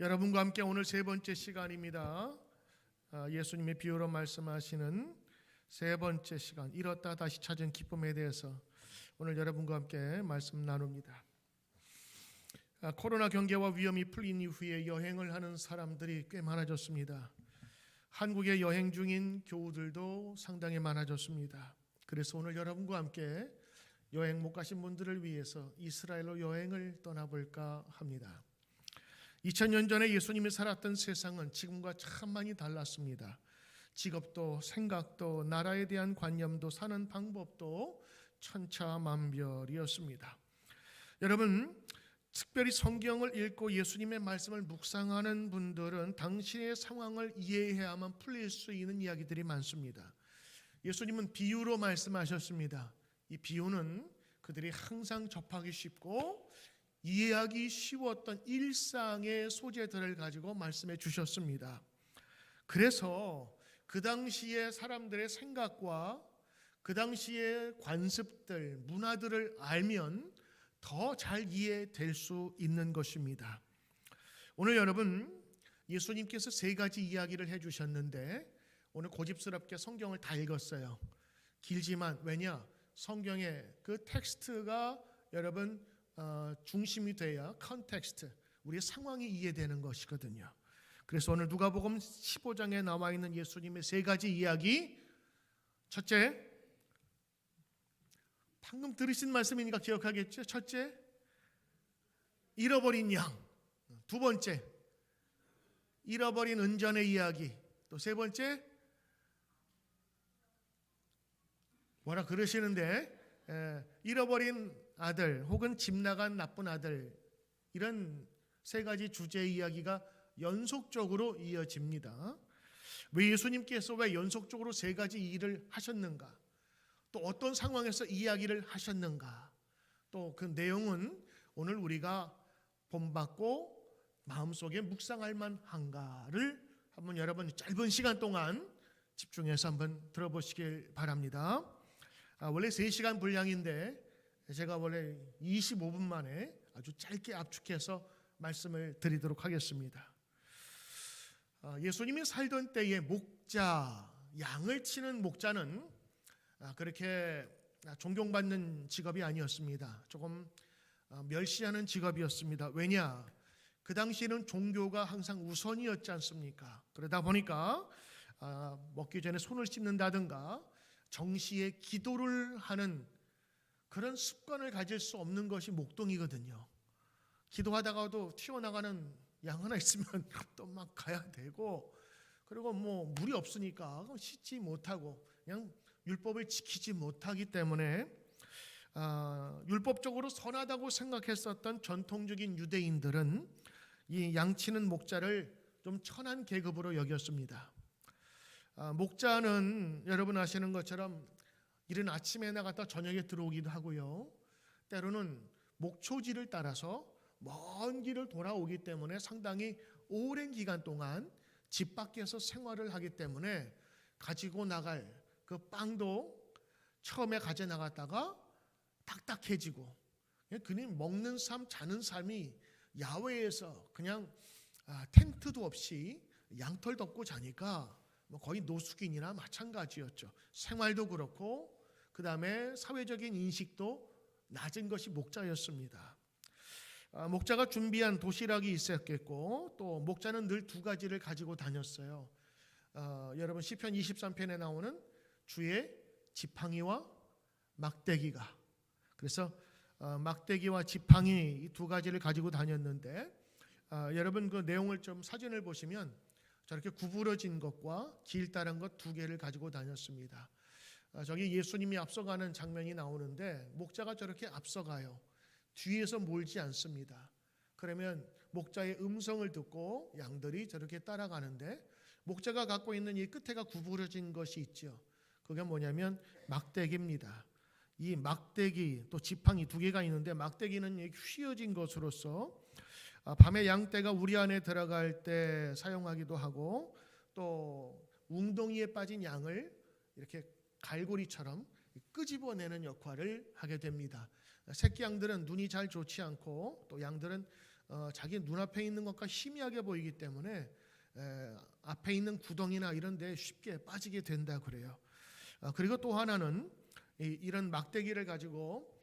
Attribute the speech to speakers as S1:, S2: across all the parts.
S1: 여러분과 함께 오늘 세 번째 시간입니다. 예수님의 비유로 말씀하시는 세 번째 시간, 잃었다 다시 찾은 기쁨에 대해서 오늘 여러분과 함께 말씀 나눕니다. 코로나 경계와 위험이 풀린 이후에 여행을 하는 사람들이 꽤 많아졌습니다. 한국에 여행 중인 교우들도 상당히 많아졌습니다. 그래서 오늘 여러분과 함께 여행 못 가신 분들을 위해서 이스라엘로 여행을 떠나볼까 합니다. 2000년 전에 예수님이 살았던 세상은 지금과 참 많이 달랐습니다. 직업도 생각도 나라에 대한 관념도 사는 방법도 천차만별이었습니다. 여러분, 특별히 성경을 읽고 예수님의 말씀을 묵상하는 분들은 당시의 상황을 이해해야만 풀릴 수 있는 이야기들이 많습니다. 예수님은 비유로 말씀하셨습니다. 이 비유는 그들이 항상 접하기 쉽고 이해하기 쉬웠던 일상의 소재들을 가지고 말씀해 주셨습니다. 그래서 그 당시의 사람들의 생각과 그 당시의 관습들, 문화들을 알면 더 잘 이해될 수 있는 것입니다. 오늘 여러분, 예수님께서 세 가지 이야기를 해주셨는데 오늘 고집스럽게 성경을 다 읽었어요. 길지만 왜냐? 성경의 그 텍스트가 여러분 중심이 돼야 컨텍스트, 우리의 상황이 이해되는 것이거든요. 그래서 오늘 누가복음 15장에 나와 있는 예수님의 세 가지 이야기, 첫째, 방금 들으신 말씀이니까 기억하겠죠? 첫째, 잃어버린 양. 두 번째, 잃어버린 은전의 이야기. 또 세 번째, 뭐라 그러시는데 잃어버린 아들 혹은 집 나간 나쁜 아들, 이런 세 가지 주제의 이야기가 연속적으로 이어집니다. 왜 예수님께서 왜 연속적으로 세 가지 일을 하셨는가? 또 어떤 상황에서 이야기를 하셨는가? 또 그 내용은 오늘 우리가 본받고 마음속에 묵상할 만한가를 한번 여러분 짧은 시간 동안 집중해서 한번 들어보시길 바랍니다. 원래 3시간 분량인데 제가 원래 25분 만에 아주 짧게 압축해서 말씀을 드리도록 하겠습니다. 예수님이 살던 때의 목자, 양을 치는 목자는 그렇게 존경받는 직업이 아니었습니다. 조금 멸시하는 직업이었습니다. 왜냐? 그 당시에는 종교가 항상 우선이었지 않습니까? 그러다 보니까 먹기 전에 손을 씻는다든가 정시에 기도를 하는 그런 습관을 가질 수 없는 것이 목동이거든요. 기도하다가도 튀어나가는 양 하나 있으면 또 막 가야 되고, 그리고 뭐 물이 없으니까 씻지 못하고 그냥 율법을 지키지 못하기 때문에 율법적으로 선하다고 생각했었던 전통적인 유대인들은 이 양치는 목자를 좀 천한 계급으로 여겼습니다. 목자는 여러분 아시는 것처럼 이른 아침에 나갔다 저녁에 들어오기도 하고요. 때로는 목초지를 따라서 먼 길을 돌아오기 때문에 상당히 오랜 기간 동안 집 밖에서 생활을 하기 때문에 가지고 나갈 그 빵도 처음에 가져 나갔다가 딱딱해지고, 그냥 먹는 삶, 자는 삶이 야외에서 그냥 텐트도 없이 양털 덮고 자니까 뭐 거의 노숙인이나 마찬가지였죠. 생활도 그렇고 그 다음에 사회적인 인식도 낮은 것이 목자였습니다. 목자가 준비한 도시락이 있었겠고, 또 목자는 늘 두 가지를 가지고 다녔어요. 여러분 시편 23편에 나오는 주의 지팡이와 막대기가, 그래서 막대기와 지팡이 이 두 가지를 가지고 다녔는데, 여러분 그 내용을 좀 사진을 보시면 저렇게 구부러진 것과 길다란 것 두 개를 가지고 다녔습니다. 저기 예수님이 앞서가는 장면이 나오는데 목자가 저렇게 앞서가요. 뒤에서 몰지 않습니다. 그러면 목자의 음성을 듣고 양들이 저렇게 따라가는데, 목자가 갖고 있는 이 끝에가 구부러진 것이 있죠. 그게 뭐냐면 막대기입니다. 이 막대기 또 지팡이 두 개가 있는데, 막대기는 휘어진 것으로서 밤에 양떼가 우리 안에 들어갈 때 사용하기도 하고, 또 웅덩이에 빠진 양을 이렇게 갈고리처럼 끄집어내는 역할을 하게 됩니다. 새끼 양들은 눈이 잘 좋지 않고, 또 양들은 자기 눈앞에 있는 것과 희미하게 보이기 때문에 앞에 있는 구덩이나 이런 데 쉽게 빠지게 된다 그래요. 그리고 또 하나는 이런 막대기를 가지고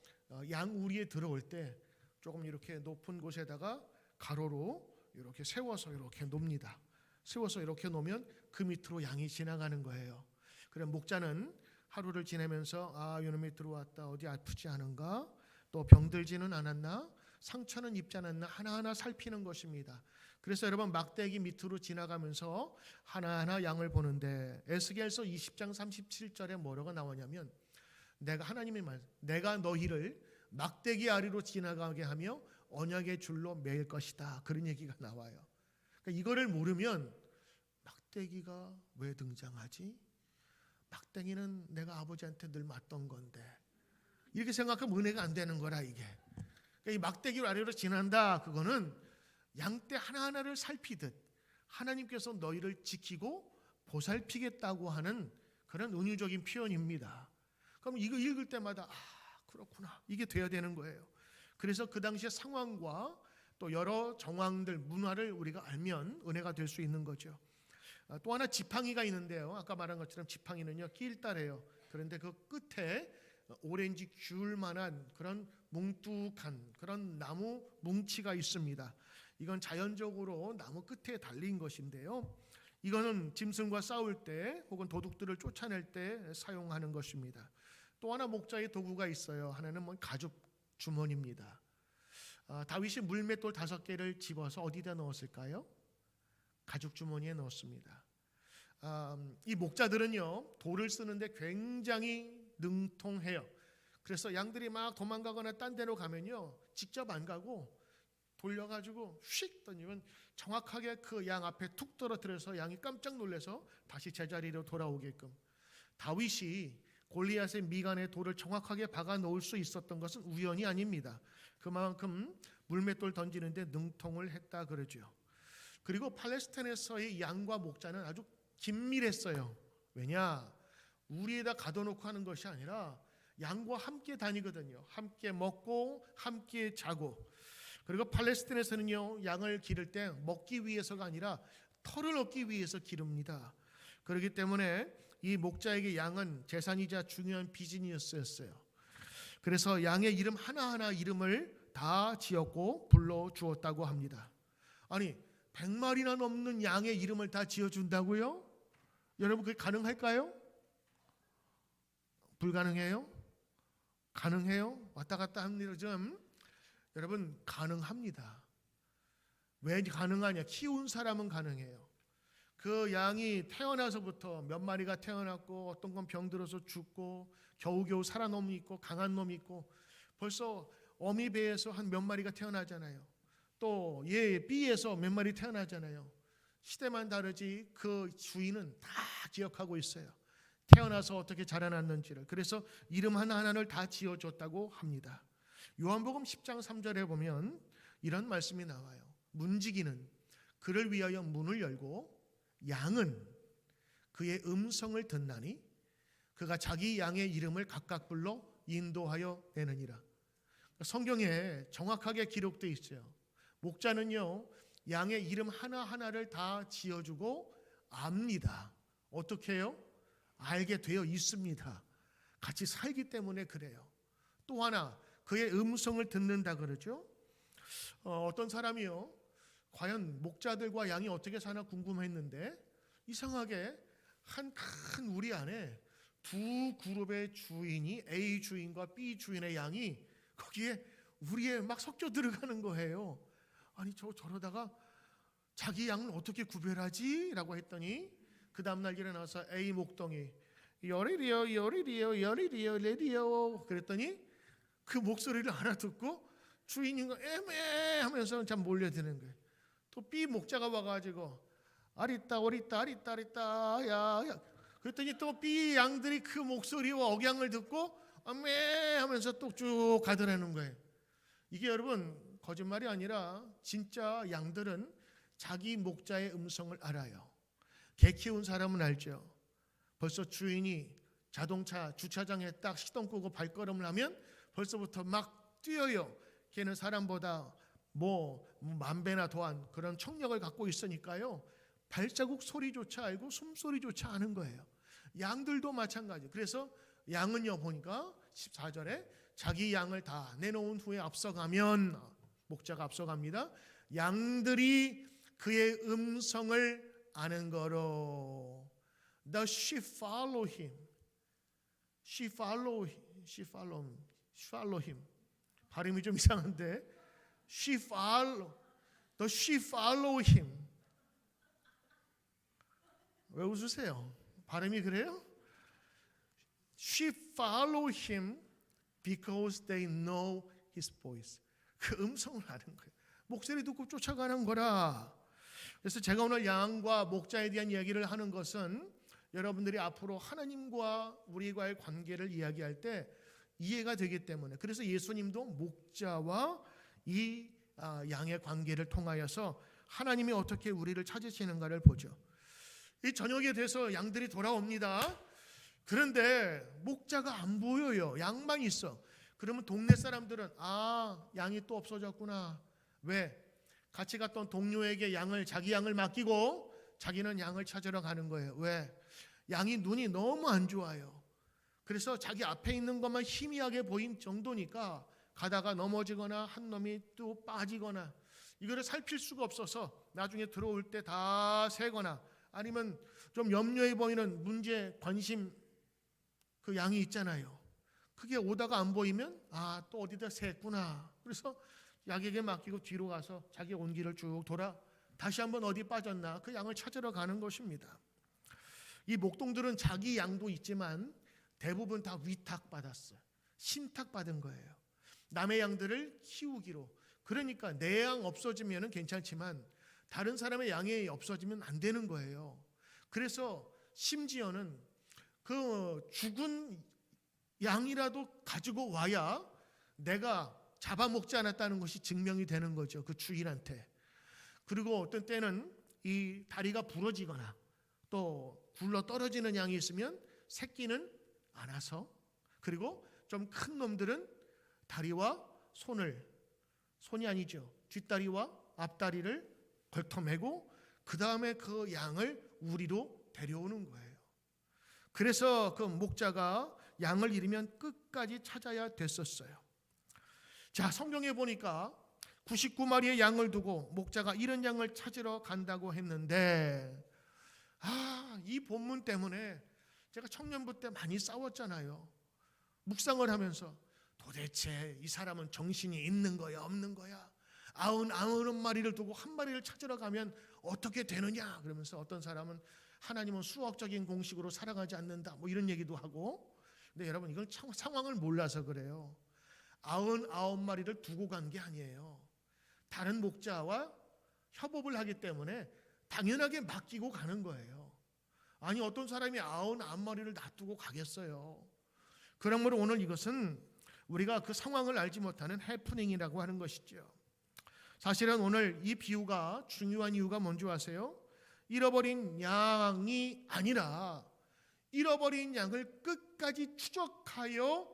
S1: 양 우리에 들어올 때 조금 이렇게 높은 곳에다가 가로로 이렇게 세워서 이렇게 놓습니다. 세워서 이렇게 놓으면 그 밑으로 양이 지나가는 거예요. 그래 목자는 하루를 지내면서 이놈이 들어왔다, 어디 아프지 않은가, 또 병들지는 않았나, 상처는 입지 않았나 하나하나 살피는 것입니다. 그래서 여러분 막대기 밑으로 지나가면서 하나하나 양을 보는데 에스겔서 20장 37절에 뭐라고 나오냐면 하나님의 말, 내가 너희를 막대기 아래로 지나가게 하며 언약의 줄로 매일 것이다, 그런 얘기가 나와요. 그러니까 이거를 모르면 막대기가 왜 등장하지? 막대기는 내가 아버지한테 늘 맞던 건데, 이렇게 생각하면 은혜가 안 되는 거라 이게. 그러니까 이 막대기 아래로 지난다, 그거는 양떼 하나하나를 살피듯 하나님께서 너희를 지키고 보살피겠다고 하는 그런 은유적인 표현입니다. 그럼 이거 읽을 때마다 그렇구나, 이게 돼야 되는 거예요. 그래서 그 당시의 상황과 또 여러 정황들, 문화를 우리가 알면 은혜가 될 수 있는 거죠. 또 하나 지팡이가 있는데요, 아까 말한 것처럼 지팡이는요 길다래요. 그런데 그 끝에 오렌지 귤만한 그런 뭉툭한 그런 나무 뭉치가 있습니다. 이건 자연적으로 나무 끝에 달린 것인데요, 이거는 짐승과 싸울 때 혹은 도둑들을 쫓아낼 때 사용하는 것입니다. 또 하나 목자의 도구가 있어요. 하나는 가죽 주머니입니다. 다윗이 물맷돌 5개를 집어서 어디다 넣었을까요? 가죽 주머니에 넣었습니다. 이 목자들은요 돌을 쓰는데 굉장히 능통해요. 그래서 양들이 막 도망가거나 딴 데로 가면요 직접 안 가고 돌려가지고 휙 던지면 정확하게 그 양 앞에 툭 떨어뜨려서 양이 깜짝 놀라서 다시 제자리로 돌아오게끔. 다윗이 골리앗의 미간에 돌을 정확하게 박아 놓을 수 있었던 것은 우연이 아닙니다. 그만큼 물맷돌 던지는데 능통을 했다 그러죠. 그리고 팔레스타인에서의 양과 목자는 아주 긴밀했어요. 왜냐? 우리에다 가둬놓고 하는 것이 아니라 양과 함께 다니거든요. 함께 먹고 함께 자고. 그리고 팔레스타인에서는요 양을 기를 때 먹기 위해서가 아니라 털을 얻기 위해서 기릅니다. 그렇기 때문에 이 목자에게 양은 재산이자 중요한 비즈니스였어요. 그래서 양의 이름 하나하나 이름을 다 지었고 불러주었다고 합니다. 아니 100마리나 넘는 양의 이름을 다 지어준다고요? 여러분 그게 가능할까요? 불가능해요? 가능해요? 왔다 갔다 합니다. 좀 여러분 가능합니다. 왜 가능하냐? 키운 사람은 가능해요. 그 양이 태어나서부터 몇 마리가 태어났고 어떤 건 병들어서 죽고 겨우겨우 살아남은 놈이 있고 강한 놈이 있고, 벌써 어미 배에서 한 몇 마리가 태어나잖아요. 또 B에서 몇 마리 태어나잖아요. 시대만 다르지 그 주인은 다 기억하고 있어요. 태어나서 어떻게 자라났는지를. 그래서 이름 하나하나를 다 지어줬다고 합니다. 요한복음 10장 3절에 보면 이런 말씀이 나와요. 문지기는 그를 위하여 문을 열고 양은 그의 음성을 듣나니 그가 자기 양의 이름을 각각 불러 인도하여 내느니라. 성경에 정확하게 기록되어 있어요. 목자는요 양의 이름 하나하나를 다 지어주고 압니다. 어떻게 해요? 알게 되어 있습니다. 같이 살기 때문에 그래요. 또 하나 그의 음성을 듣는다 그러죠. 어떤 사람이요 과연 목자들과 양이 어떻게 사나 궁금했는데 이상하게 한 큰 우리 안에 두 그룹의 주인이 A 주인과 B 주인의 양이 거기에 우리에 막 섞여 들어가는 거예요. 아니 저러다가 자기 양을 어떻게 구별하지? 라고 했더니 그 다음날 일어나서 A 목동이 열이리요 열이리요 열이리요 레디요 그랬더니 그 목소리를 알아듣고 주인인가 애매 하면서 참 몰려드는 거예요. 또 B 목자가 와가지고 아리따 오리따 아리따 아리따 야 그랬더니 또 B 양들이 그 목소리와 억양을 듣고 아메 하면서 또 쭉 가더라는 거예요. 이게 여러분 거짓말이 아니라 진짜 양들은 자기 목자의 음성을 알아요. 개 키운 사람은 알죠. 벌써 주인이 자동차 주차장에 딱 시동 끄고 발걸음을 하면 벌써부터 막 뛰어요. 걔는 사람보다 만배나 더한 그런 청력을 갖고 있으니까요. 발자국 소리조차 알고 숨소리조차 아는 거예요. 양들도 마찬가지. 그래서 양은요 보니까 14절에 자기 양을 다 내놓은 후에 앞서가면, 목자가 앞서갑니다. 양들이 그의 음성을 아는 거로. The sheep follow him. She follow him. 발음이 좀 이상한데. The sheep follow him. 왜 웃으세요? 발음이 그래요? Sheep follow him because they know his voice. 그 음성을 아는 거예요. 목소리 듣고 쫓아가는 거라. 그래서 제가 오늘 양과 목자에 대한 이야기를 하는 것은 여러분들이 앞으로 하나님과 우리와의 관계를 이야기할 때 이해가 되기 때문에, 그래서 예수님도 목자와 이 양의 관계를 통하여서 하나님이 어떻게 우리를 찾으시는가를 보죠. 이 저녁에 돼서 양들이 돌아옵니다. 그런데 목자가 안 보여요. 양만 있어. 그러면 동네 사람들은 양이 또 없어졌구나. 왜? 같이 갔던 동료에게 자기 양을 맡기고 자기는 양을 찾으러 가는 거예요. 왜? 양이 눈이 너무 안 좋아요. 그래서 자기 앞에 있는 것만 희미하게 보인 정도니까 가다가 넘어지거나 한 놈이 또 빠지거나 이거를 살필 수가 없어서 나중에 들어올 때 다 새거나 아니면 좀 염려해 보이는 문제, 관심 그 양이 있잖아요. 그게 오다가 안 보이면 또 어디다 샜구나. 그래서 약에게 맡기고 뒤로 가서 자기 온 길을 쭉 돌아 다시 한번 어디 빠졌나 그 양을 찾으러 가는 것입니다. 이 목동들은 자기 양도 있지만 대부분 다 위탁받았어요. 신탁받은 거예요. 남의 양들을 키우기로. 그러니까 내 양 없어지면 괜찮지만 다른 사람의 양이 없어지면 안 되는 거예요. 그래서 심지어는 그 죽은 양이라도 가지고 와야 내가 잡아먹지 않았다는 것이 증명이 되는 거죠. 그 주인한테. 그리고 어떤 때는 이 다리가 부러지거나 또 굴러 떨어지는 양이 있으면 새끼는 안아서, 그리고 좀 큰 놈들은 다리와 손이 아니죠. 뒷다리와 앞다리를 걸터매고 그 다음에 그 양을 우리로 데려오는 거예요. 그래서 그 목자가 양을 잃으면 끝까지 찾아야 됐었어요. 자, 성경에 보니까 99마리의 양을 두고 목자가 잃은 양을 찾으러 간다고 했는데 이 본문 때문에 제가 청년부 때 많이 싸웠잖아요. 묵상을 하면서 도대체 이 사람은 정신이 있는 거야 없는 거야? 99마리를 두고 한 마리를 찾으러 가면 어떻게 되느냐? 그러면서 어떤 사람은 하나님은 수학적인 공식으로 살아가지 않는다 이런 얘기도 하고. 근데 여러분 이건 상황을 몰라서 그래요. 99마리를 두고 간 게 아니에요. 다른 목자와 협업을 하기 때문에 당연하게 맡기고 가는 거예요. 아니 어떤 사람이 99마리를 놔두고 가겠어요. 그러므로 오늘 이것은 우리가 그 상황을 알지 못하는 해프닝이라고 하는 것이죠. 사실은 오늘 이 비유가 중요한 이유가 뭔지 아세요? 잃어버린 양이 아니라 잃어버린 양을 끝까지 추적하여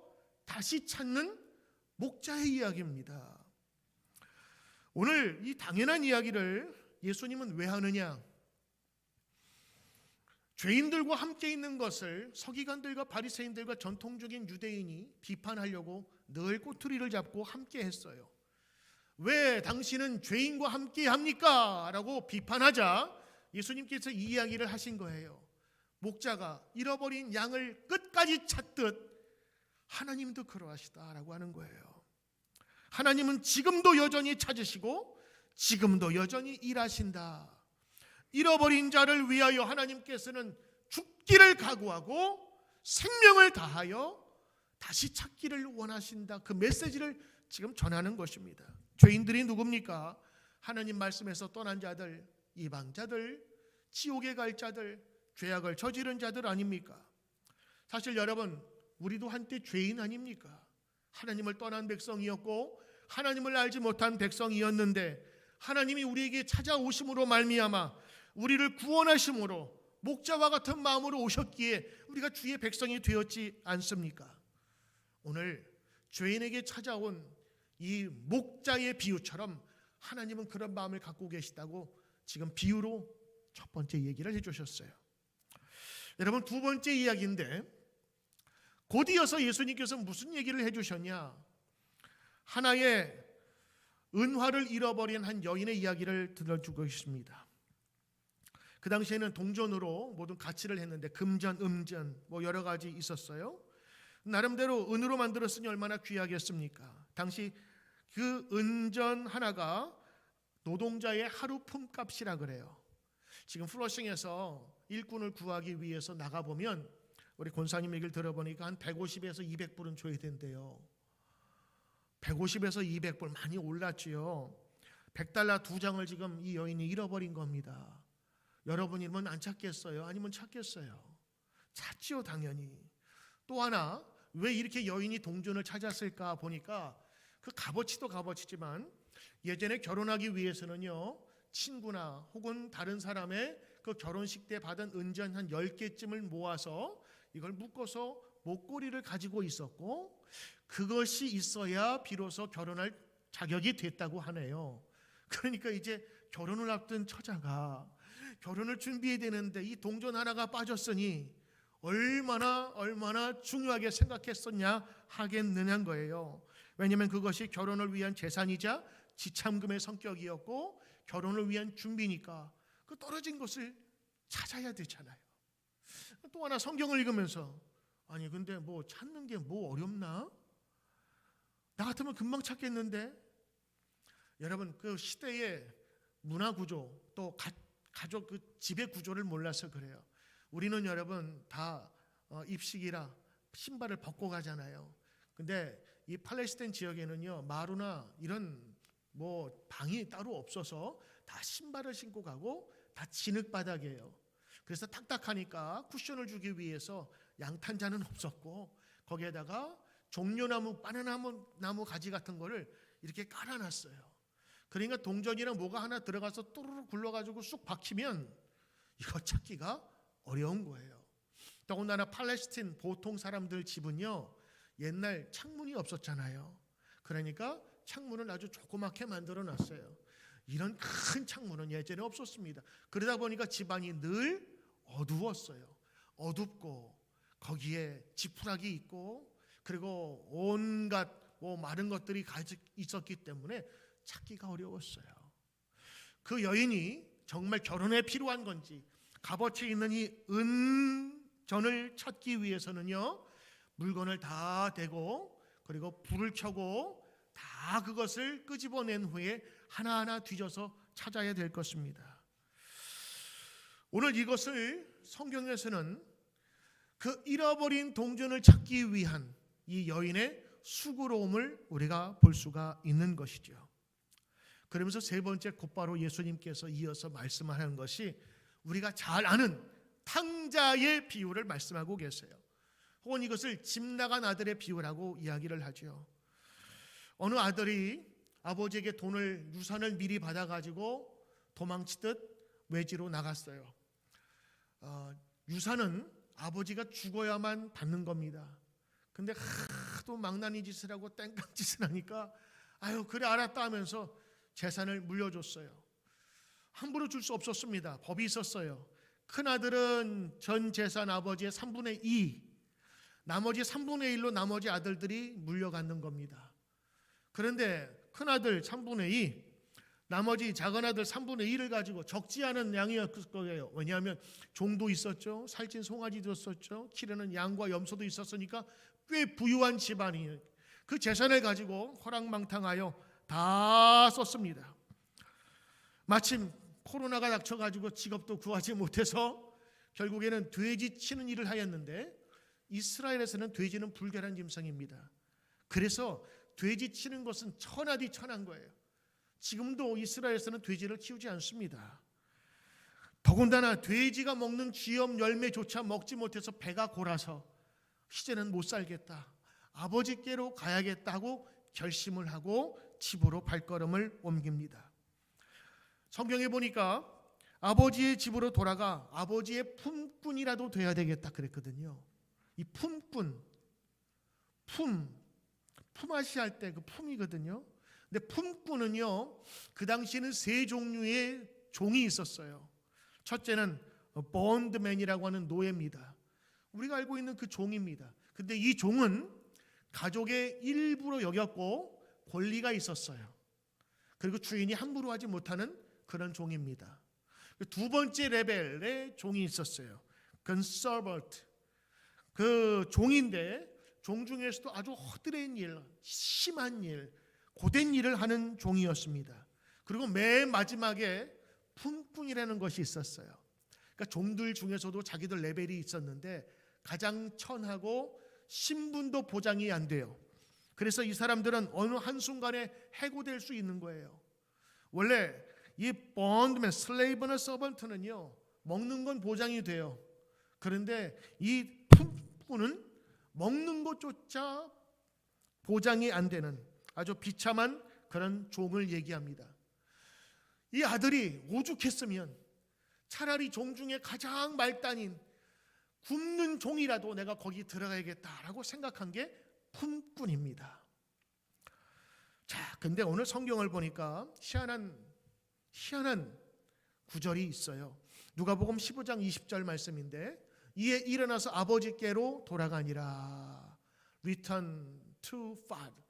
S1: 다시 찾는 목자의 이야기입니다. 오늘 이 당연한 이야기를 예수님은 왜 하느냐? 죄인들과 함께 있는 것을 서기관들과 바리새인들과 전통적인 유대인이 비판하려고 늘 꼬투리를 잡고 함께 했어요. 왜 당신은 죄인과 함께 합니까? 라고 비판하자 예수님께서 이 이야기를 하신 거예요. 목자가 잃어버린 양을 끝까지 찾듯 하나님도 그러하시다라고 하는 거예요. 하나님은 지금도 여전히 찾으시고 지금도 여전히 일하신다. 잃어버린 자를 위하여 하나님께서는 죽기를 각오하고 생명을 다하여 다시 찾기를 원하신다. 그 메시지를 지금 전하는 것입니다. 죄인들이 누굽니까? 하나님 말씀에서 떠난 자들, 이방자들, 지옥에 갈 자들, 죄악을 저지른 자들 아닙니까? 사실 여러분, 우리도 한때 죄인 아닙니까? 하나님을 떠난 백성이었고 하나님을 알지 못한 백성이었는데 하나님이 우리에게 찾아오심으로 말미암아 우리를 구원하심으로 목자와 같은 마음으로 오셨기에 우리가 주의 백성이 되었지 않습니까? 오늘 죄인에게 찾아온 이 목자의 비유처럼 하나님은 그런 마음을 갖고 계시다고 지금 비유로 첫 번째 얘기를 해주셨어요. 여러분, 두 번째 이야기인데 곧 이어서 예수님께서 무슨 얘기를 해주셨냐? 하나의 은화를 잃어버린 한 여인의 이야기를 들려주고 있습니다. 그 당시에는 동전으로 모든 가치를 했는데 금전, 음전 뭐 여러 가지 있었어요. 나름대로 은으로 만들었으니 얼마나 귀하겠습니까? 당시 그 은전 하나가 노동자의 하루 품값이라 그래요. 지금 플러싱에서 일꾼을 구하기 위해서 나가보면 우리 권사님 얘기를 들어보니까 한 150에서 200불은 줘야 된대요. 150에서 200불 많이 올랐지요. 100달러 2장을 지금 이 여인이 잃어버린 겁니다. 여러분이면 안 찾겠어요? 아니면 찾겠어요? 찾지요, 당연히. 또 하나, 왜 이렇게 여인이 동전을 찾았을까 보니까 그 값어치도 값어치지만 예전에 결혼하기 위해서는요, 친구나 혹은 다른 사람의 그 결혼식 때 받은 은전 한 10개쯤을 모아서 이걸 묶어서 목걸이를 가지고 있었고, 그것이 있어야 비로소 결혼할 자격이 됐다고 하네요. 그러니까 이제 결혼을 앞둔 처자가 결혼을 준비해야 되는데 이 동전 하나가 빠졌으니 얼마나 중요하게 생각했었냐 하겠느냐는 거예요. 왜냐하면 그것이 결혼을 위한 재산이자 지참금의 성격이었고 결혼을 위한 준비니까 그 떨어진 것을 찾아야 되잖아요. 또 하나, 성경을 읽으면서 아니 근데 뭐 찾는 게 뭐 어렵나? 나 같으면 금방 찾겠는데. 여러분, 그 시대의 문화 구조 또 가족 그 집의 구조를 몰라서 그래요. 우리는 여러분 다 입식이라 신발을 벗고 가잖아요. 근데 이 팔레스타인 지역에는요, 마루나 이런 뭐 방이 따로 없어서 다 신발을 신고 가고 다 진흙바닥이에요. 그래서 딱딱하니까 쿠션을 주기 위해서 양탄자는 없었고 거기에다가 종려나무, 바나나나무 가지 같은 거를 이렇게 깔아놨어요. 그러니까 동전이랑 뭐가 하나 들어가서 또르르 굴러가지고 쑥 박히면 이거 찾기가 어려운 거예요. 더군다나 팔레스틴 보통 사람들 집은요, 옛날 창문이 없었잖아요. 그러니까 창문을 아주 조그맣게 만들어 놨어요. 이런 큰 창문은 예전에 없었습니다. 그러다 보니까 집안이 늘 어두웠어요. 어둡고 거기에 지푸라기 있고 그리고 온갖 마른 것들이 가득 있었기 때문에 찾기가 어려웠어요. 그 여인이 정말 결혼에 필요한 건지 값어치 있는 이 은전을 찾기 위해서는요, 물건을 다 대고 그리고 불을 켜고 다 그것을 끄집어낸 후에 하나하나 뒤져서 찾아야 될 것입니다. 오늘 이것을 성경에서는 그 잃어버린 동전을 찾기 위한 이 여인의 수고로움을 우리가 볼 수가 있는 것이죠. 그러면서 세 번째, 곧바로 예수님께서 이어서 말씀하는 것이 우리가 잘 아는 탕자의 비유를 말씀하고 계세요. 혹은 이것을 집 나간 아들의 비유라고 이야기를 하죠. 어느 아들이 아버지에게 유산을 미리 받아가지고 도망치듯 외지로 나갔어요. 유산은 아버지가 죽어야만 받는 겁니다. 근데 하도 망나니 짓을 하고 땡깡 짓을 하니까 아유 그래 알았다 하면서 재산을 물려줬어요. 함부로 줄 수 없었습니다. 법이 있었어요. 큰아들은 전 재산 아버지의 3분의 2, 나머지 3분의 1로 나머지 아들들이 물려갖는 겁니다. 그런데 큰아들 3분의 2, 나머지 작은아들 3분의 1을 가지고 적지 않은 양이었을 거예요. 왜냐하면 종도 있었죠. 살찐 송아지도 있었죠. 기르는 양과 염소도 있었으니까 꽤 부유한 집안이에요. 그 재산을 가지고 호랑망탕하여 다 썼습니다. 마침 코로나가 닥쳐가지고 직업도 구하지 못해서 결국에는 돼지 치는 일을 하였는데 이스라엘에서는 돼지는 불결한 짐승입니다. 그래서 돼지 치는 것은 천하디 천한 거예요. 지금도 이스라엘에서는 돼지를 키우지 않습니다. 더군다나 돼지가 먹는 쥐염 열매조차 먹지 못해서 배가 골아서 이제는 못 살겠다, 아버지께로 가야겠다 하고 결심을 하고 집으로 발걸음을 옮깁니다. 성경에 보니까 아버지의 집으로 돌아가 아버지의 품꾼이라도 돼야 되겠다 그랬거든요. 이 품꾼, 품앗이 할 때 그 품이거든요. 근데 품꾼은요, 그 당시에는 세 종류의 종이 있었어요. 첫째는 본드맨이라고 하는 노예입니다. 우리가 알고 있는 그 종입니다. 근데 이 종은 가족의 일부로 여겼고 권리가 있었어요. 그리고 주인이 함부로 하지 못하는 그런 종입니다. 두 번째 레벨의 종이 있었어요. 그건 서번트. 그 종인데 종 중에서도 아주 허드렛 일, 심한 일, 고된 일을 하는 종이었습니다. 그리고 맨 마지막에 품꾼이라는 것이 있었어요. 그러니까 종들 중에서도 자기들 레벨이 있었는데 가장 천하고 신분도 보장이 안 돼요. 그래서 이 사람들은 어느 한순간에 해고될 수 있는 거예요. 원래 이 본드맨, 슬레이브나 서번트는요, 먹는 건 보장이 돼요. 그런데 이 품꾼은 먹는 것조차 보장이 안 되는 아주 비참한 그런 종을 얘기합니다. 이 아들이 오죽했으면 차라리 종 중에 가장 말단인 굶는 종이라도 내가 거기 들어가야겠다라고 생각한 게 품꾼입니다. 자, 근데 오늘 성경을 보니까 희한한 구절이 있어요. 누가복음 15장 20절 말씀인데, 이에 일어나서 아버지께로 돌아가니라. Return to father.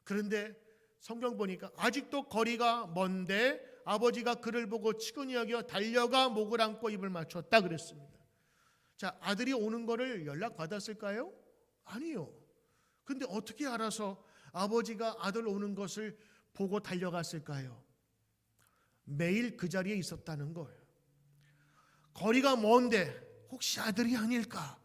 S1: 그런데 성경 보니까 아직도 거리가 먼데 아버지가 그를 보고 치근히 여겨 달려가 목을 안고 입을 맞췄다 그랬습니다. 자, 아들이 오는 거를 연락받았을까요? 아니요. 근데 어떻게 알아서 아버지가 아들 오는 것을 보고 달려갔을까요? 매일 그 자리에 있었다는 거예요. 거리가 먼데 혹시 아들이 아닐까?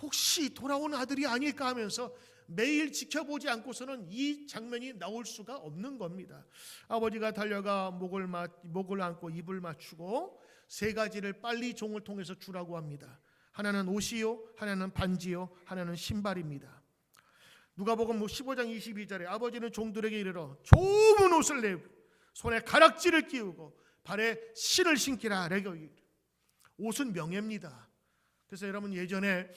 S1: 혹시 돌아온 아들이 아닐까 하면서 매일 지켜보지 않고서는 이 장면이 나올 수가 없는 겁니다. 아버지가 달려가 목을 안고 입을 맞추고 세 가지를 빨리 종을 통해서 주라고 합니다. 하나는 옷이요, 하나는 반지요, 하나는 신발입니다. 누가복음 15장 22절에 아버지는 종들에게 이르러 좁은 옷을 내고 손에 가락지를 끼우고 발에 신을 신기라. 옷은 명예입니다. 그래서 여러분, 예전에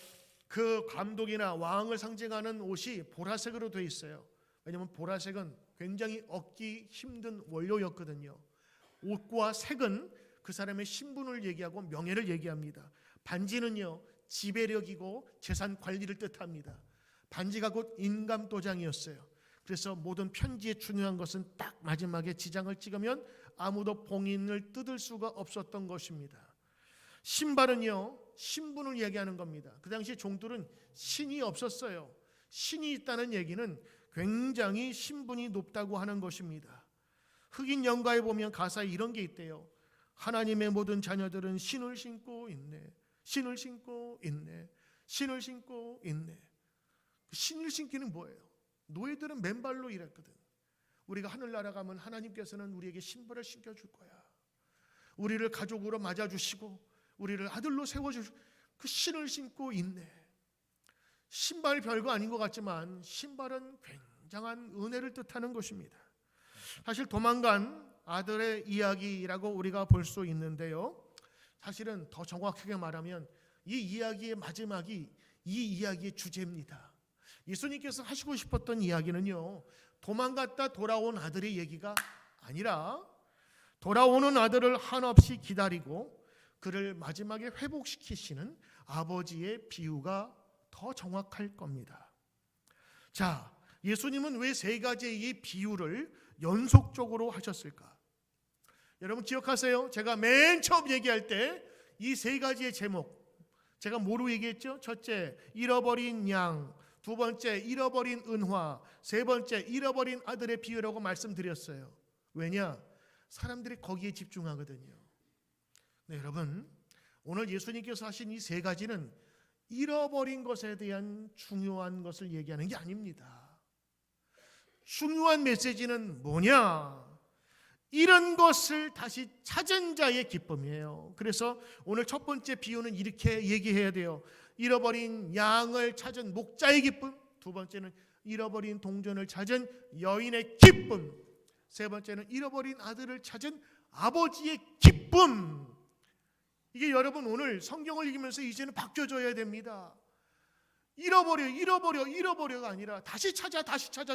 S1: 그 감독이나 왕을 상징하는 옷이 보라색으로 되어 있어요. 왜냐하면 보라색은 굉장히 얻기 힘든 원료였거든요. 옷과 색은 그 사람의 신분을 얘기하고 명예를 얘기합니다. 반지는요, 지배력이고 재산 관리를 뜻합니다. 반지가 곧 인감도장이었어요. 그래서 모든 편지에 중요한 것은 딱 마지막에 지장을 찍으면 아무도 봉인을 뜯을 수가 없었던 것입니다. 신발은요, 신분을 얘기하는 겁니다. 그 당시 종들은 신이 없었어요. 신이 있다는 얘기는 굉장히 신분이 높다고 하는 것입니다. 흑인 연가에 보면 가사에 이런 게 있대요. 하나님의 모든 자녀들은 신을 신고 있네. 신을 신고 있네. 신을 신고 있네. 신을 신기는 뭐예요? 노예들은 맨발로 일했거든. 우리가 하늘나라 가면 하나님께서는 우리에게 신발을 신겨줄 거야. 우리를 가족으로 맞아주시고 우리를 아들로 세워주시고 그 신을 신고 있네. 신발 별거 아닌 것 같지만 신발은 굉장한 은혜를 뜻하는 것입니다. 사실 도망간 아들의 이야기라고 우리가 볼 수 있는데요, 사실은 더 정확하게 말하면 이 이야기의 마지막이 이 이야기의 주제입니다. 예수님께서 하시고 싶었던 이야기는요, 도망갔다 돌아온 아들의 얘기가 아니라 돌아오는 아들을 한없이 기다리고 그를 마지막에 회복시키시는 아버지의 비유가 더 정확할 겁니다. 자, 예수님은 왜 세 가지의 이 비유를 연속적으로 하셨을까? 여러분 기억하세요? 제가 맨 처음 얘기할 때 이 세 가지의 제목, 제가 뭐로 얘기했죠? 첫째, 잃어버린 양. 두 번째, 잃어버린 은화. 세 번째, 잃어버린 아들의 비유라고 말씀드렸어요. 왜냐? 사람들이 거기에 집중하거든요. 네, 여러분, 오늘 예수님께서 하신 이 세 가지는 잃어버린 것에 대한 중요한 것을 얘기하는 게 아닙니다. 중요한 메시지는 뭐냐? 잃은 것을 다시 찾은 자의 기쁨이에요. 그래서 오늘 첫 번째 비유는 이렇게 얘기해야 돼요. 잃어버린 양을 찾은 목자의 기쁨. 두 번째는 잃어버린 동전을 찾은 여인의 기쁨. 세 번째는 잃어버린 아들을 찾은 아버지의 기쁨. 이게 여러분 오늘 성경을 읽으면서 이제는 바뀌어져야 됩니다. 잃어버려가 아니라 다시 찾아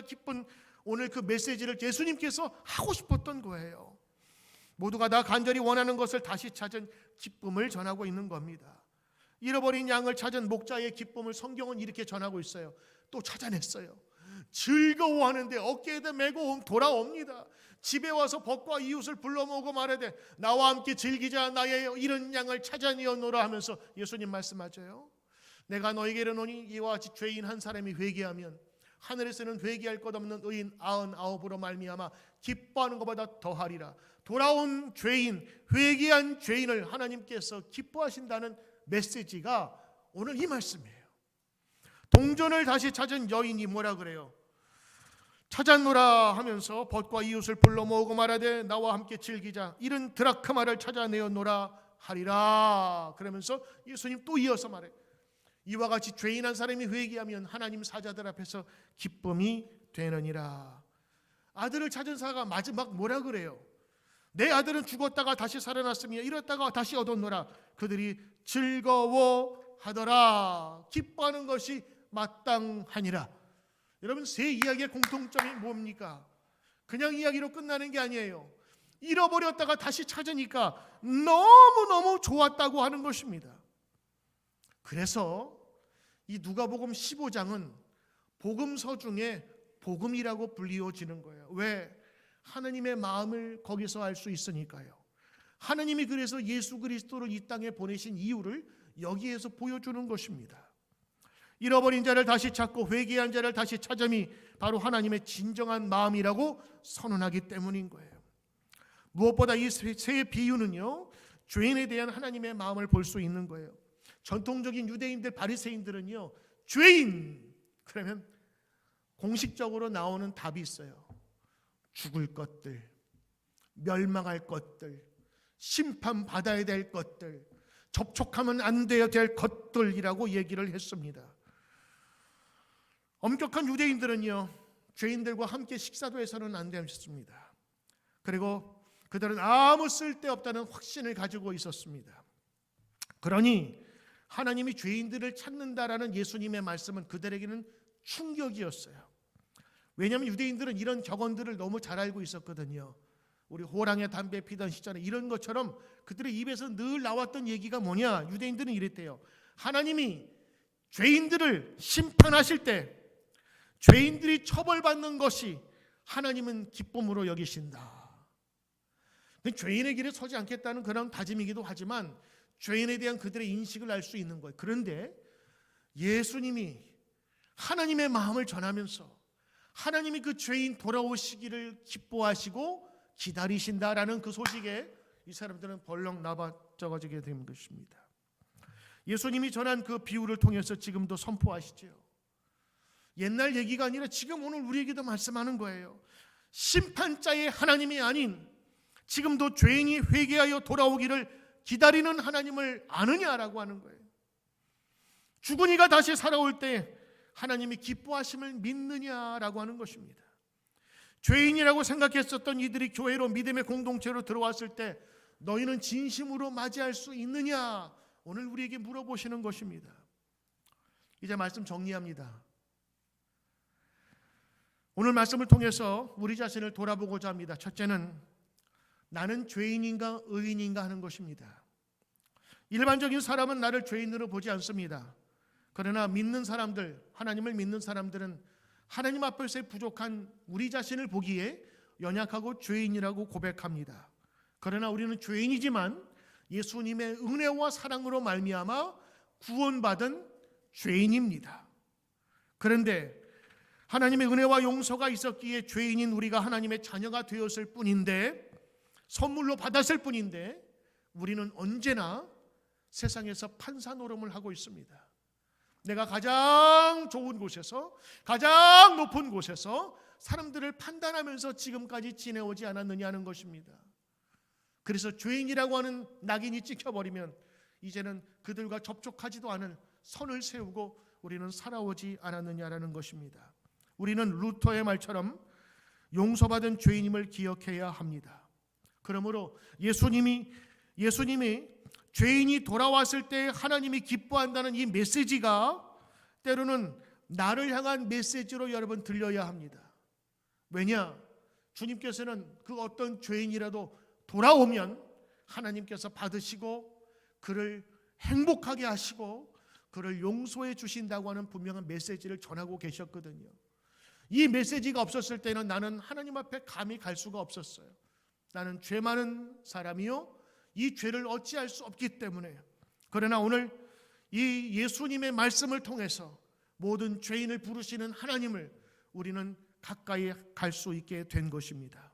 S1: 기쁜 오늘 그 메시지를 예수님께서 하고 싶었던 거예요. 모두가 다 간절히 원하는 것을 다시 찾은 기쁨을 전하고 있는 겁니다. 잃어버린 양을 찾은 목자의 기쁨을 성경은 이렇게 전하고 있어요. 또 찾아냈어요. 즐거워하는데 어깨에다 메고 돌아옵니다. 집에 와서 벗과 이웃을 불러 모으고 말하되 나와 함께 즐기자. 나의 잃은 양을 찾아내었노라 하면서 예수님 말씀하셔요. 내가 너에게 이르노니 이와 같이 죄인 한 사람이 회개하면 하늘에서는 회개할 것 없는 의인 99으로 말미암아 기뻐하는 것보다 더하리라. 돌아온 죄인, 회개한 죄인을 하나님께서 기뻐하신다는 메시지가 오늘 이 말씀이에요. 동전을 다시 찾은 여인이 뭐라 그래요? 찾았노라 하면서 벗과 이웃을 불러 모으고 말하되 나와 함께 즐기자. 이른 드라크마를 찾아내었노라 하리라. 그러면서 예수님 또 이어서 말해요. 이와 같이 죄인 한 사람이 회개하면 하나님 사자들 앞에서 기쁨이 되느니라. 아들을 찾은 사가 마지막 뭐라 그래요? 내 아들은 죽었다가 다시 살아났으며 잃었다가 다시 얻었노라. 그들이 즐거워하더라. 기뻐하는 것이 마땅하니라. 여러분, 세 이야기의 공통점이 뭡니까? 그냥 이야기로 끝나는 게 아니에요. 잃어버렸다가 다시 찾으니까 너무너무 좋았다고 하는 것입니다. 그래서 이 누가복음 15장은 복음서 중에 복음이라고 불리워지는 거예요. 왜? 하나님의 마음을 거기서 알 수 있으니까요. 하나님이 그래서 예수 그리스도를 이 땅에 보내신 이유를 여기에서 보여주는 것입니다. 잃어버린 자를 다시 찾고 회개한 자를 다시 찾음이 바로 하나님의 진정한 마음이라고 선언하기 때문인 거예요. 무엇보다 이 세 비유는요, 죄인에 대한 하나님의 마음을 볼 수 있는 거예요. 전통적인 유대인들, 바리새인들은요, 죄인 그러면 공식적으로 나오는 답이 있어요. 죽을 것들, 멸망할 것들, 심판받아야 될 것들, 접촉하면 안 돼야 될 것들이라고 얘기를 했습니다. 엄격한 유대인들은요, 죄인들과 함께 식사도 해서는 안 되었습니다. 그리고 그들은 아무 쓸데없다는 확신을 가지고 있었습니다. 그러니 하나님이 죄인들을 찾는다라는 예수님의 말씀은 그들에게는 충격이었어요. 왜냐하면 유대인들은 이런 격언들을 너무 잘 알고 있었거든요. 우리 호랑이 담배 피던 시절에 이런 것처럼 그들의 입에서 늘 나왔던 얘기가 뭐냐? 유대인들은 이랬대요. 하나님이 죄인들을 심판하실 때 죄인들이 처벌받는 것이 하나님은 기쁨으로 여기신다. 죄인의 길에 서지 않겠다는 그런 다짐이기도 하지만 죄인에 대한 그들의 인식을 알 수 있는 거예요. 그런데 예수님이 하나님의 마음을 전하면서 하나님이 그 죄인 돌아오시기를 기뻐하시고 기다리신다라는 그 소식에 이 사람들은 벌렁 나발져가지게 된 것입니다. 예수님이 전한 그 비유를 통해서 지금도 선포하시죠. 옛날 얘기가 아니라 지금 오늘 우리에게도 말씀하는 거예요. 심판자의 하나님이 아닌 지금도 죄인이 회개하여 돌아오기를 기다리는 하나님을 아느냐라고 하는 거예요. 죽은 이가 다시 살아올 때 하나님이 기뻐하심을 믿느냐라고 하는 것입니다. 죄인이라고 생각했었던 이들이 교회로 믿음의 공동체로 들어왔을 때 너희는 진심으로 맞이할 수 있느냐? 오늘 우리에게 물어보시는 것입니다. 이제 말씀 정리합니다. 오늘 말씀을 통해서 우리 자신을 돌아보고자 합니다. 첫째는 나는 죄인인가 의인인가 하는 것입니다. 일반적인 사람은 나를 죄인으로 보지 않습니다. 그러나 믿는 사람들, 하나님을 믿는 사람들은 하나님 앞에서의 부족한 우리 자신을 보기에 연약하고 죄인이라고 고백합니다. 그러나 우리는 죄인이지만 예수님의 은혜와 사랑으로 말미암아 구원받은 죄인입니다. 그런데 하나님의 은혜와 용서가 있었기에 죄인인 우리가 하나님의 자녀가 되었을 뿐인데, 선물로 받았을 뿐인데 우리는 언제나 세상에서 판사 노름을 하고 있습니다. 내가 가장 좋은 곳에서, 가장 높은 곳에서 사람들을 판단하면서 지금까지 지내오지 않았느냐는 것입니다. 그래서 죄인이라고 하는 낙인이 찍혀버리면 이제는 그들과 접촉하지도 않을 선을 세우고 우리는 살아오지 않았느냐라는 것입니다. 우리는 루터의 말처럼 용서받은 죄인임을 기억해야 합니다. 그러므로 예수님이 죄인이 돌아왔을 때 하나님이 기뻐한다는 이 메시지가 때로는 나를 향한 메시지로 여러분 들려야 합니다. 왜냐? 주님께서는 그 어떤 죄인이라도 돌아오면 하나님께서 받으시고 그를 행복하게 하시고 그를 용서해 주신다고 하는 분명한 메시지를 전하고 계셨거든요. 이 메시지가 없었을 때는 나는 하나님 앞에 감히 갈 수가 없었어요. 나는 죄 많은 사람이요 이 죄를 어찌할 수 없기 때문에. 그러나 오늘 이 예수님의 말씀을 통해서 모든 죄인을 부르시는 하나님을 우리는 가까이 갈 수 있게 된 것입니다.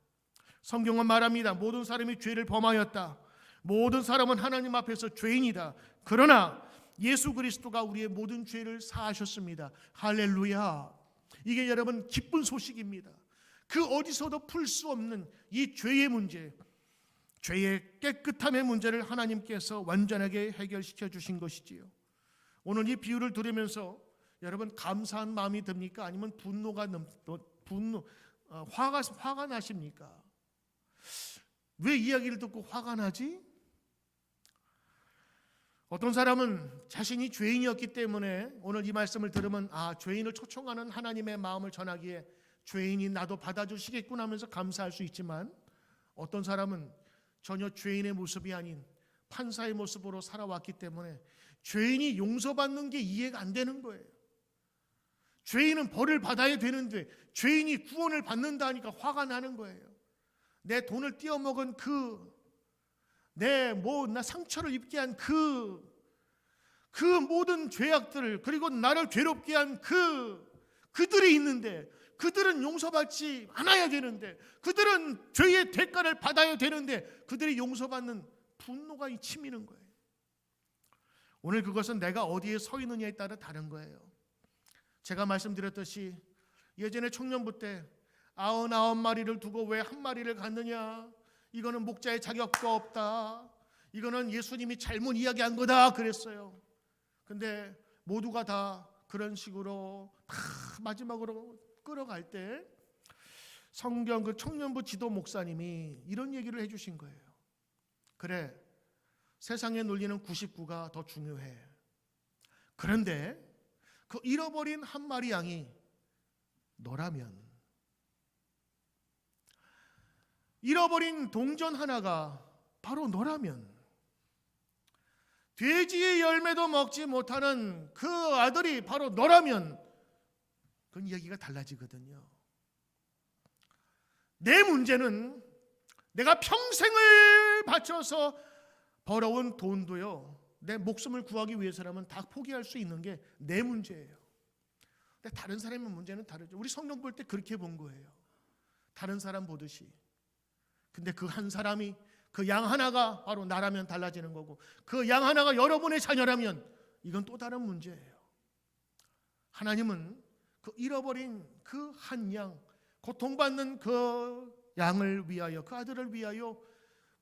S1: 성경은 말합니다. 모든 사람이 죄를 범하였다. 모든 사람은 하나님 앞에서 죄인이다. 그러나 예수 그리스도가 우리의 모든 죄를 사하셨습니다. 할렐루야. 이게 여러분 기쁜 소식입니다. 그 어디서도 풀 수 없는 이 죄의 문제, 죄의 깨끗함의 문제를 하나님께서 완전하게 해결시켜 주신 것이지요. 오늘 이 비유를 들으면서 여러분 감사한 마음이 듭니까? 아니면 화가 나십니까? 왜 이야기를 듣고 화가 나지? 어떤 사람은 자신이 죄인이었기 때문에 오늘 이 말씀을 들으면 죄인을 초청하는 하나님의 마음을 전하기에 죄인이 나도 받아주시겠구나 하면서 감사할 수 있지만, 어떤 사람은 전혀 죄인의 모습이 아닌 판사의 모습으로 살아왔기 때문에 죄인이 용서받는 게 이해가 안 되는 거예요. 죄인은 벌을 받아야 되는데 죄인이 구원을 받는다 하니까 화가 나는 거예요. 내 돈을 떼어먹은 나 상처를 입게 한 그 모든 죄악들을, 그리고 나를 괴롭게 한 그들이 있는데, 그들은 용서받지 않아야 되는데, 그들은 죄의 대가를 받아야 되는데 그들이 용서받는 분노가 치미는 거예요. 오늘 그것은 내가 어디에 서 있느냐에 따라 다른 거예요. 제가 말씀드렸듯이 예전에 청년부 때 99마리를 두고 왜 한 마리를 갖느냐, 이거는 목자의 자격도 없다, 이거는 예수님이 잘못 이야기한 거다 그랬어요. 근데 모두가 다 그런 식으로 다 마지막으로 끌어갈 때 성경 그 청년부 지도 목사님이 이런 얘기를 해주신 거예요. 그래, 세상에 놀리는 99가 더 중요해. 그런데 그 잃어버린 한 마리 양이 너라면, 잃어버린 동전 하나가 바로 너라면, 돼지의 열매도 먹지 못하는 그 아들이 바로 너라면, 그건 이야기가 달라지거든요. 내 문제는 내가 평생을 바쳐서 벌어온 돈도요, 내 목숨을 구하기 위해서라면 다 포기할 수 있는 게 내 문제예요. 근데 다른 사람의 문제는 다르죠. 우리 성경 볼 때 그렇게 본 거예요. 다른 사람 보듯이. 근데 그 한 사람이, 그 양 하나가 바로 나라면 달라지는 거고, 그 양 하나가 여러분의 자녀라면 이건 또 다른 문제예요. 하나님은 그 잃어버린 그 한 양, 고통받는 그 양을 위하여, 그 아들을 위하여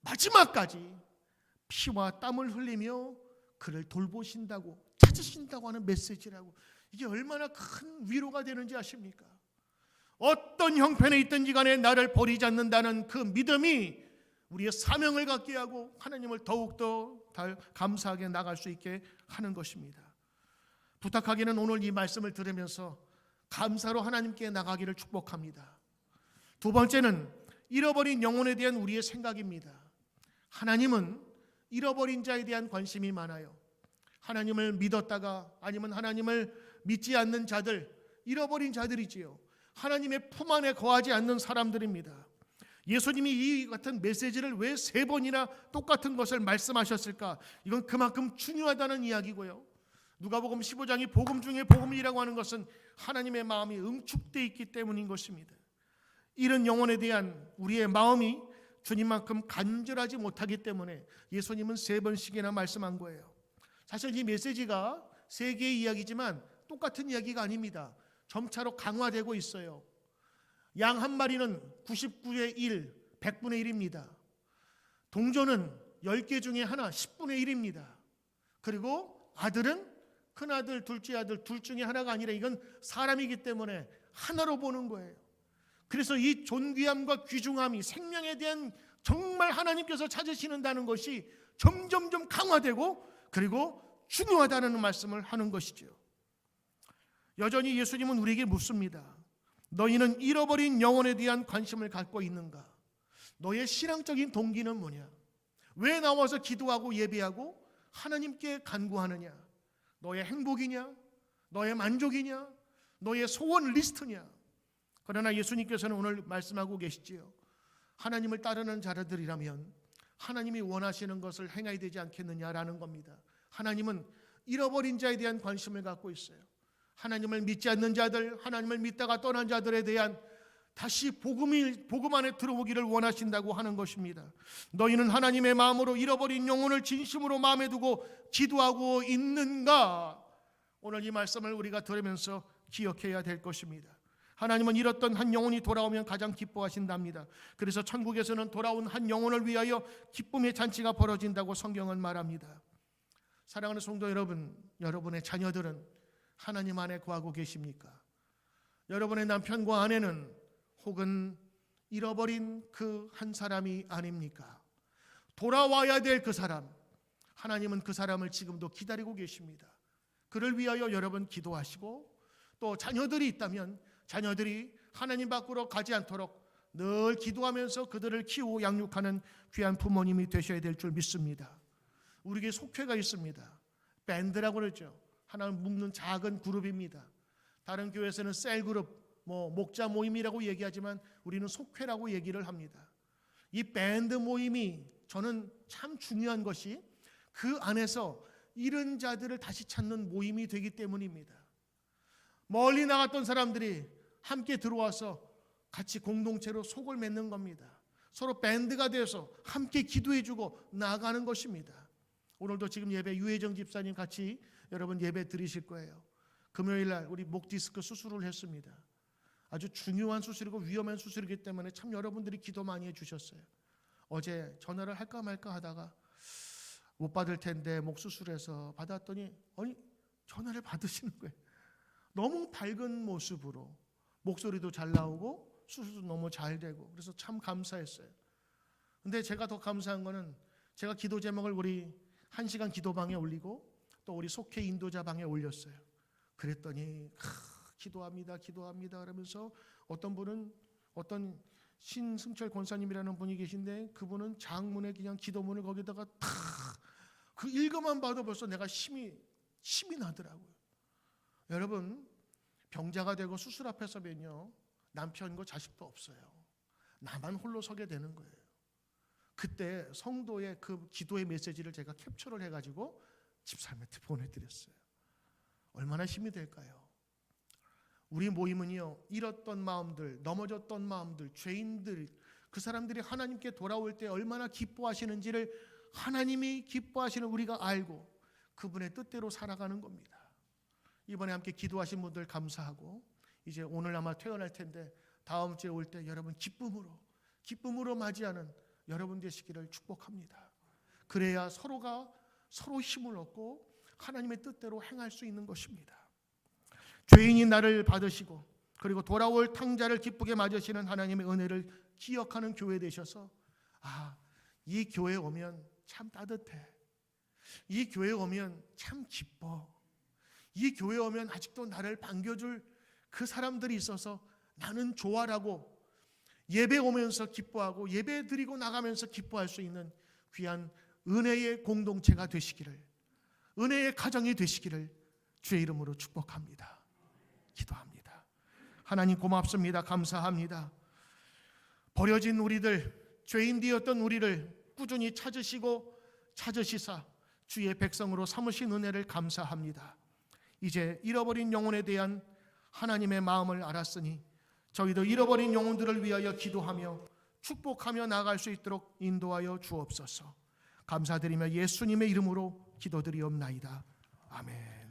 S1: 마지막까지 피와 땀을 흘리며 그를 돌보신다고, 찾으신다고 하는 메시지라고. 이게 얼마나 큰 위로가 되는지 아십니까? 어떤 형편에 있든지 간에 나를 버리지 않는다는 그 믿음이 우리의 사명을 갖게 하고 하나님을 더욱더 감사하게 나갈 수 있게 하는 것입니다. 부탁하기는 오늘 이 말씀을 들으면서 감사로 하나님께 나가기를 축복합니다. 두 번째는 잃어버린 영혼에 대한 우리의 생각입니다. 하나님은 잃어버린 자에 대한 관심이 많아요. 하나님을 믿었다가 아니면 하나님을 믿지 않는 자들, 잃어버린 자들이지요. 하나님의 품 안에 거하지 않는 사람들입니다. 예수님이 이 같은 메시지를 왜 3번이나 똑같은 것을 말씀하셨을까? 이건 그만큼 중요하다는 이야기고요. 누가복음 15장이 복음 중에 복음이라고 하는 것은 하나님의 마음이 응축되어 있기 때문인 것입니다. 이런 영혼에 대한 우리의 마음이 주님만큼 간절하지 못하기 때문에 예수님은 3번씩이나 말씀한 거예요. 사실 이 메시지가 3개의 이야기지만 똑같은 이야기가 아닙니다. 점차로 강화되고 있어요. 양 한 마리는 99의 1, 100분의 1입니다. 동전은 10개 중에 하나, 10분의 1입니다. 그리고 아들은 큰아들, 둘째 아들 둘 중에 하나가 아니라 이건 사람이기 때문에 하나로 보는 거예요. 그래서 이 존귀함과 귀중함이, 생명에 대한 정말 하나님께서 찾으시는다는 것이 점점점 강화되고 그리고 중요하다는 말씀을 하는 것이죠. 여전히 예수님은 우리에게 묻습니다. 너희는 잃어버린 영혼에 대한 관심을 갖고 있는가? 너의 신앙적인 동기는 뭐냐? 왜 나와서 기도하고 예배하고 하나님께 간구하느냐? 너의 행복이냐? 너의 만족이냐? 너의 소원 리스트냐? 그러나 예수님께서는 오늘 말씀하고 계시지요. 하나님을 따르는 자들이라면 하나님이 원하시는 것을 행해야 되지 않겠느냐라는 겁니다. 하나님은 잃어버린 자에 대한 관심을 갖고 있어요. 하나님을 믿지 않는 자들, 하나님을 믿다가 떠난 자들에 대한 다시 복음 안에 들어오기를 원하신다고 하는 것입니다. 너희는 하나님의 마음으로 잃어버린 영혼을 진심으로 마음에 두고 기도하고 있는가? 오늘 이 말씀을 우리가 들으면서 기억해야 될 것입니다. 하나님은 잃었던 한 영혼이 돌아오면 가장 기뻐하신답니다. 그래서 천국에서는 돌아온 한 영혼을 위하여 기쁨의 잔치가 벌어진다고 성경은 말합니다. 사랑하는 성도 여러분, 여러분의 자녀들은 하나님 안에 거하고 계십니까? 여러분의 남편과 아내는 혹은 잃어버린 그 한 사람이 아닙니까? 돌아와야 될 그 사람, 하나님은 그 사람을 지금도 기다리고 계십니다. 그를 위하여 여러분 기도하시고, 또 자녀들이 있다면 자녀들이 하나님 밖으로 가지 않도록 늘 기도하면서 그들을 키우고 양육하는 귀한 부모님이 되셔야 될 줄 믿습니다. 우리에게 속회가 있습니다. 밴드라고 그러죠. 하나를 묶는 작은 그룹입니다. 다른 교회에서는 셀그룹, 목자 모임이라고 얘기하지만 우리는 속회라고 얘기를 합니다. 이 밴드 모임이 저는 참 중요한 것이 그 안에서 잃은 자들을 다시 찾는 모임이 되기 때문입니다. 멀리 나갔던 사람들이 함께 들어와서 같이 공동체로 속을 맺는 겁니다. 서로 밴드가 돼서 함께 기도해주고 나아가는 것입니다. 오늘도 지금 예배 유혜정 집사님 같이 여러분 예배 드리실 거예요. 금요일 날 우리 목 디스크 수술을 했습니다. 아주 중요한 수술이고 위험한 수술이기 때문에 참 여러분들이 기도 많이 해주셨어요. 어제 전화를 할까 말까 하다가 못 받을 텐데 목 수술해서 받았더니 전화를 받으시는 거예요. 너무 밝은 모습으로 목소리도 잘 나오고 수술도 너무 잘 되고, 그래서 참 감사했어요. 근데 제가 더 감사한 거는 제가 기도 제목을 우리 1시간 기도방에 올리고 또 우리 속회 인도자 방에 올렸어요. 그랬더니 기도합니다 그러면서 어떤 분은 어떤 신승철 권사님이라는 분이 계신데 그분은 장문에 그냥 기도문을 거기다가 그 읽어만 봐도 벌써 내가 힘이 나더라고요. 여러분, 병자가 되고 수술 앞에 서면요 남편과 자식도 없어요. 나만 홀로 서게 되는 거예요. 그때 성도의 그 기도의 메시지를 제가 캡처를 해가지고 집사님한테 보내드렸어요. 얼마나 힘이 될까요? 우리 모임은요, 잃었던 마음들, 넘어졌던 마음들, 죄인들, 그 사람들이 하나님께 돌아올 때 얼마나 기뻐하시는지를 하나님이 기뻐하시는 우리가 알고 그분의 뜻대로 살아가는 겁니다. 이번에 함께 기도하신 분들 감사하고, 이제 오늘 아마 퇴원할 텐데 다음 주에 올 때 여러분 기쁨으로 맞이하는 여러분 되시기를 축복합니다. 그래야 서로가 서로 힘을 얻고 하나님의 뜻대로 행할 수 있는 것입니다. 죄인이 나를 받으시고 그리고 돌아올 탕자를 기쁘게 맞으시는 하나님의 은혜를 기억하는 교회 되셔서 이 교회 오면 참 따뜻해, 이 교회 오면 참 기뻐, 이 교회 오면 아직도 나를 반겨줄 그 사람들이 있어서 나는 좋아라고 예배 오면서 기뻐하고 예배 드리고 나가면서 기뻐할 수 있는 귀한 은혜의 공동체가 되시기를, 은혜의 가정이 되시기를 주의 이름으로 축복합니다. 기도합니다. 하나님 고맙습니다. 감사합니다. 버려진 우리들, 죄인 되었던 우리를 꾸준히 찾으시사 주의 백성으로 삼으신 은혜를 감사합니다. 이제 잃어버린 영혼에 대한 하나님의 마음을 알았으니 저희도 잃어버린 영혼들을 위하여 기도하며 축복하며 나아갈 수 있도록 인도하여 주옵소서. 감사드리며 예수님의 이름으로 기도드리옵나이다. 아멘.